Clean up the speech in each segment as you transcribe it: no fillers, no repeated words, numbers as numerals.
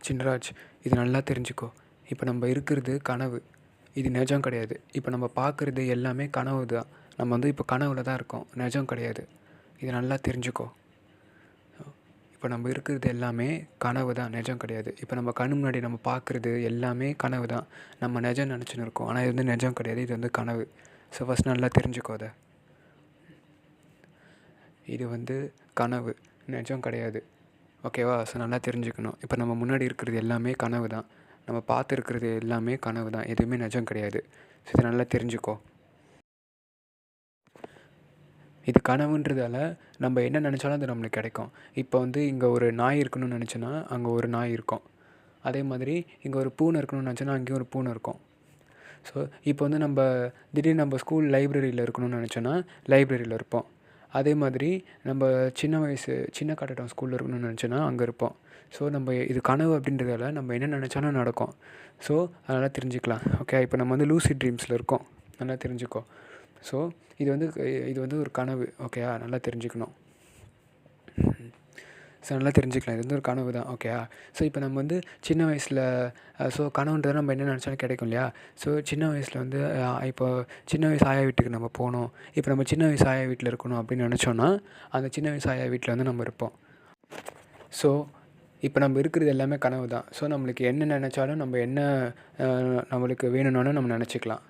சின்ராஜ், இது நல்லா தெரிஞ்சுக்கோ. இப்போ நம்ம இருக்கிறது கனவு. இது நிஜம் கிடையாது. இப்போ நம்ம பார்க்குறது எல்லாமே கனவு தான். நம்ம வந்து இப்போ கனவுல தான் இருக்கோம். நிஜம் கிடையாது. இதை நல்லா தெரிஞ்சுக்கோ. இப்போ நம்ம இருக்கிறது எல்லாமே கனவு தான், நிஜம் கிடையாது. இப்போ நம்ம கண்ணு முன்னாடி நம்ம பார்க்குறது எல்லாமே கனவு தான். நம்ம நிஜம் நினச்சின்னு இருக்கோம். ஆனால் இது வந்து நிஜம் கிடையாது. இது வந்து கனவு. ஸோ ஃபஸ்ட் நல்லா தெரிஞ்சுக்கோ அதை. இது வந்து கனவு, நிஜம் கிடையாது. ஓகேவா? ஸோ நல்லா தெரிஞ்சுக்கணும். இப்போ நம்ம முன்னாடி இருக்கிறது எல்லாமே கனவு தான். நம்ம பார்த்துருக்கிறது எல்லாமே கனவு தான். எதுவுமே நிஜம் கிடையாது. ஸோ இதை நல்லா தெரிஞ்சுக்கோ. இது கனவுன்றதால நம்ம என்ன நினச்சாலும் அது நம்மளுக்கு கிடைக்கும். இப்போ வந்து இங்கே ஒரு நாய் இருக்கணும்னு நினச்சேன்னா அங்கே ஒரு நாய் இருக்கும். அதே மாதிரி இங்கே ஒரு பூனை இருக்கணும்னு நினச்சேன்னா அங்கேயும் ஒரு பூனை இருக்கும். ஸோ இப்போ வந்து நம்ம திடீர்னு நம்ம ஸ்கூல் லைப்ரரியில் இருக்கணும்னு நினச்சோன்னா லைப்ரரியில் இருப்போம். அதே மாதிரி நம்ம சின்ன காட்டடம் ஸ்கூலில் இருக்கணும்னு நினச்சோன்னா அங்கே இருப்போம். ஸோ நம்ம இது கனவு அப்படின்றதால நம்ம என்ன நினச்சாலும் நடக்கும். ஸோ அதனால் தெரிஞ்சுக்கலாம். ஓகே, இப்போ நம்ம வந்து லூசிட் ட்ரீம்ஸில் இருக்கோம். நல்லா தெரிஞ்சுக்கோ. ஸோ இது வந்து ஒரு கனவு. ஓகேயா? நல்லா தெரிஞ்சுக்கணும். ஸோ நல்லா தெரிஞ்சுக்கலாம். இது வந்து ஒரு கனவு தான். ஓகேயா? ஸோ இப்போ நம்ம வந்து சின்ன வயசில் ஸோ கனவுன்றதை நம்ம என்ன நினச்சாலும் கிடைக்கும் இல்லையா? ஸோ சின்ன வயசில் வந்து இப்போ சின்ன வயசு ஆயா வீட்டுக்கு நம்ம போகணும். இப்போ நம்ம சின்ன வயசு ஆயா வீட்டில் இருக்கணும் அப்படின்னு நினச்சோன்னா அந்த சின்ன வயசு ஆயா வீட்டில் வந்து நம்ம இருப்போம். ஸோ இப்போ நம்ம இருக்கிறது எல்லாமே கனவு தான். ஸோ நம்மளுக்கு என்ன நினச்சாலும் நம்ம என்ன நம்மளுக்கு வேணும்னாலும் நம்ம நினச்சிக்கலாம்.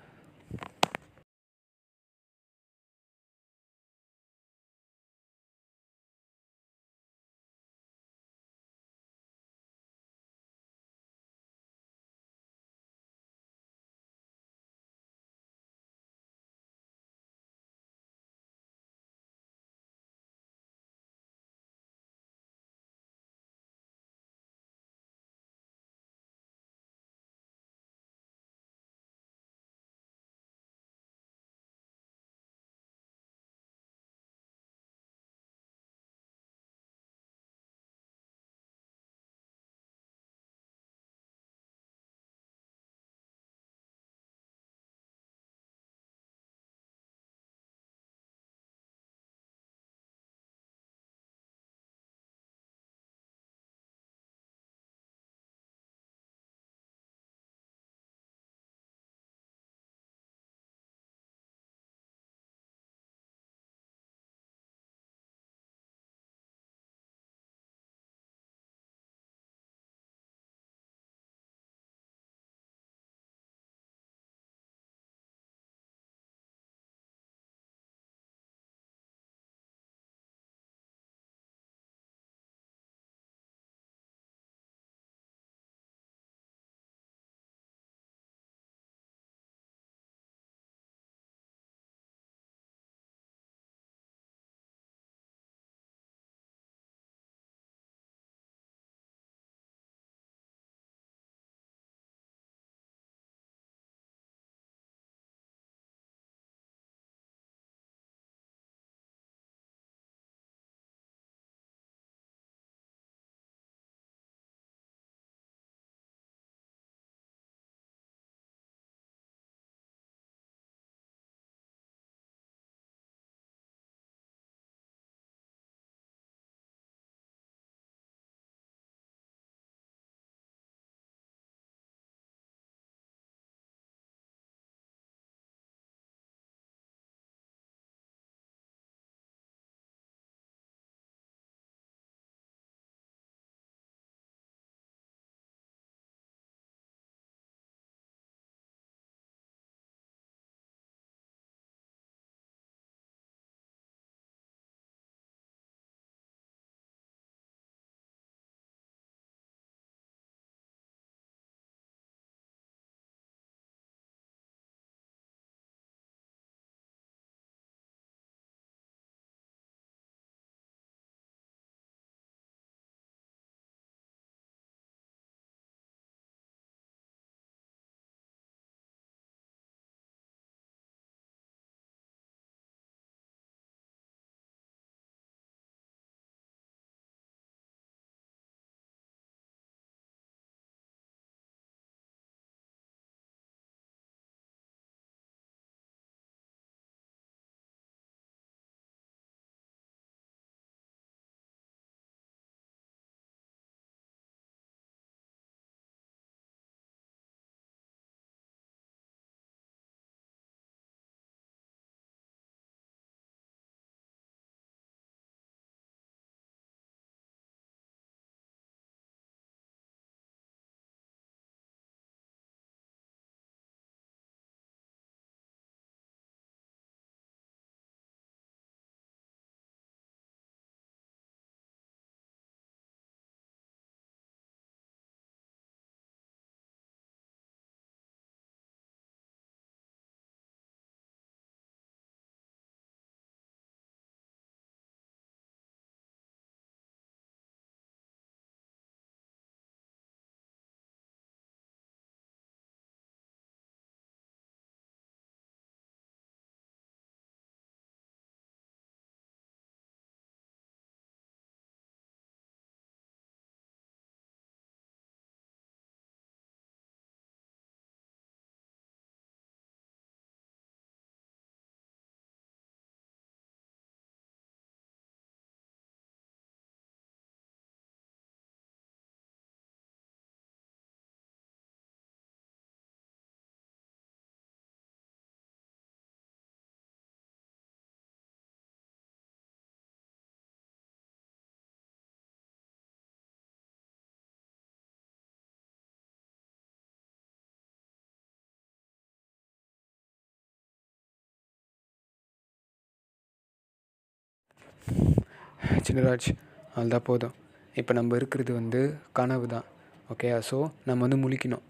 சின்னராஜ் அதுதான் போதும். இப்போ நம்ம இருக்கிறது வந்து கனவு தான். ஓகே, ஸோ நம்ம வந்து முழிக்கணும்.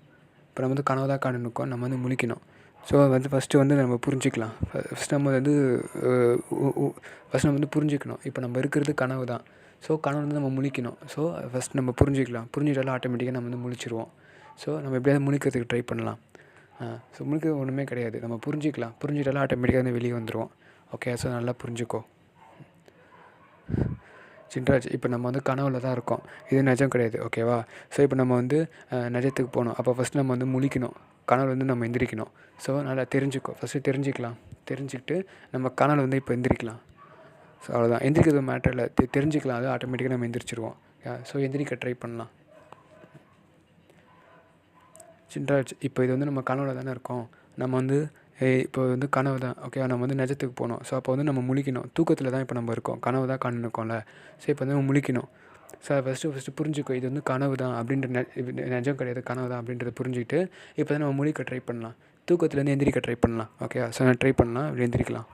இப்போ நம்ம வந்து கனவு தான் காணுன்னுக்கோம், நம்ம வந்து முழிக்கணும். ஸோ வந்து ஃபஸ்ட்டு வந்து நம்ம புரிஞ்சிக்கலாம். ஃபஸ்ட் நம்ம வந்து ஃபஸ்ட் நம்ம வந்து புரிஞ்சிக்கணும். இப்போ நம்ம இருக்கிறது கனவு தான். ஸோ கனவு வந்து நம்ம முழிக்கணும். ஸோ ஃபஸ்ட் நம்ம புரிஞ்சிக்கலாம். புரிஞ்சிட்டாலும் ஆட்டோமேட்டிக்காக நம்ம வந்து முழிச்சிருவோம். ஸோ நம்ம எப்படியாவது முழிக்கிறதுக்கு ட்ரை பண்ணலாம். ஸோ முழிக்கிறது ஒன்றுமே கிடையாது. நம்ம புரிஞ்சிக்கலாம். புரிஞ்சிட்டாலும் ஆட்டோமேட்டிக்காக வந்து வெளியே வந்துடுவோம். ஓகே, ஸோ நல்லா புரிஞ்சுக்கோ சின்ராஜ். இப்போ நம்ம வந்து கனவுல தான் இருக்கோம், இது நிஜம் கிடையாது. ஓகேவா? ஸோ இப்போ நம்ம வந்து நிஜத்துக்கு போகணும். அப்போ ஃபஸ்ட்டு நம்ம வந்து முழிக்கணும். கனவுல வந்து நம்ம எந்திரிக்கணும். ஸோ நல்லா தெரிஞ்சுக்கோ. ஃபஸ்ட்டு தெரிஞ்சுக்கலாம். தெரிஞ்சுக்கிட்டு நம்ம கனவுல வந்து இப்போ எந்திரிக்கலாம். ஸோ அவ்வளோதான். எந்திரிக்கிறது மேட்டர் இல்லை, தெரிஞ்சுக்கலாம். அது ஆட்டோமேட்டிக்காக நம்ம எந்திரிச்சிருவோம். ஸோ எந்திரிக்க ட்ரை பண்ணலாம். சின்ராஜ், இப்போ இது வந்து நம்ம கனவுல தானே இருக்கோம். நம்ம வந்து இப்போ வந்து கனவு தான். ஓகே, நம்ம வந்து நிஜத்துக்கு போகணும். ஸோ அப்போ வந்து நம்ம முழிக்கணும். தூக்கத்தில் தான் இப்போ நம்ம இருக்கோம், கனவு தான் காணுன்னுக்கோம்ல. ஸோ இப்போ வந்து நம்ம முழிக்கணும். ஸோ ஃபஸ்ட்டு புரிஞ்சுக்கோ, இது வந்து கனவு தான் அப்படின்ற நிஜம் கிடையாது, கனவு தான் அப்படின்றத புரிஞ்சுக்கிட்டு இப்போ தான் நம்ம முழிக்க ட்ரை பண்ணலாம். தூக்கத்துலேருந்து எந்திரிக்க ட்ரை பண்ணலாம். ஓகே, ஸோ ட்ரை பண்ணலாம், இப்படி எந்திரிக்கலாம்.